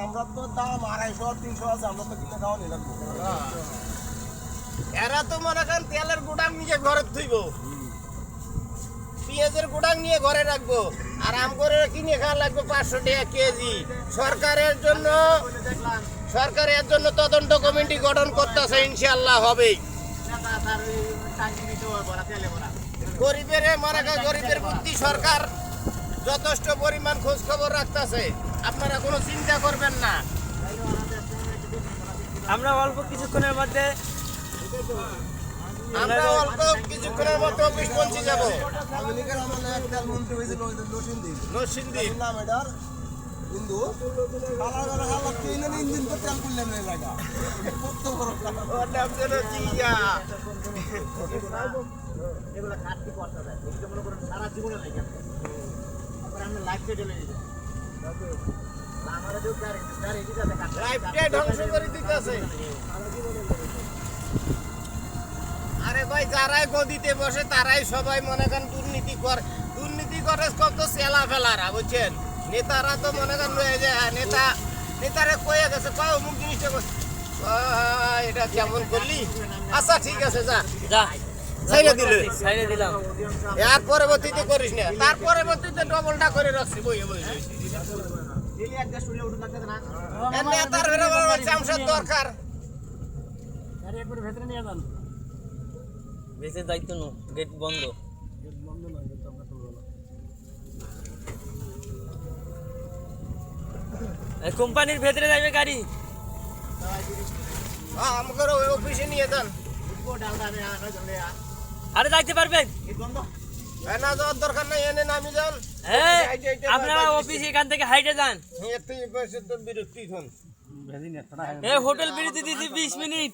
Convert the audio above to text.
আমরা তো দাম 250-300 আছে, আমরা তো কিনে খাওয়া নিলাম। এরা তো মনে করেন তেলের গুদাম নিয়ে ঘরে থইব, পেঁয়াজের গুদাম নিয়ে ঘরে রাখবো, আর আম করে কিনে খাওয়া লাগবে 500 টাকা কেজি। সরকারের জন্য তদন্ত কমিটি গঠন করতেছে, ইনশাআল্লাহ হবেই। গরিবের গরিবের বুদ্ধি সরকার যথেষ্ট পরিমাণ খোঁজ খবর রাখতেছে, আপনারা কোনো চিন্তা করবেন না। আমরা অল্প কিছুক্ষণের মধ্যে অফিস পৌঁছে যাবো। আমেরিকার আমলে একটা মন্ত্রী হয়েছিল নরসিংদী নাম এটার হিন্দু কালার করে হালাত কিনে ইঞ্জিন তো তেল করলেন এই জায়গা কত বড় ওর নাম যেন জিয়া। এগুলা কাটতে করতে দেয়, এটা মনে করেন সারা জীবনে নাই কেন আমরা লাইফে চলে যেতে আমাদের কেউ গাড়ি দিতে কাটতে লাইফটাই ধ্বংস করে দিতেছে। আরে ভাই, যারাই গদিতে বসে তারাই সবাই মনে করেন দুর্নীতি করে কত চেলা ফেলারা, বুঝছেন? নেতারা তো মনে করেন নেতারা কয়ে গেছে, কয় অমুক জিনিসটা এটা কেমন করলি, আচ্ছা ঠিক আছে যা যা ছেড়ে দিল, ছাইড়ে দিলাম। এর পরবর্তীতে করিস না, তার পরবর্তীতে ডবলটা করে রাখছি বইয়ে বইয়ে ডেলি একটা স্টুডিও উঠে থাকতে না নেতার চামচার দরকার। গাড়ি একবার ভেতরে নিয়ে যান, বেঁচে যাইতো না, গেট বন্ধ। বন্ধ না গেট আমরা খুলবো না। কোম্পানির ভেতরে যাইবে গাড়ি। আমাকে অফিসে নিয়ে যান। ডালটা আমি আনা চলে আরে যাইতে পারবেন? গেট বন্ধ। না যাওয়ার দরকার নাই, এনে নামি যান। আপনারা অফিস এখান থেকে হাইটে যান। এর থেকে বেশি তো বিরক্তি হন। হোটেল বিরতি দিছি 20 মিনিট।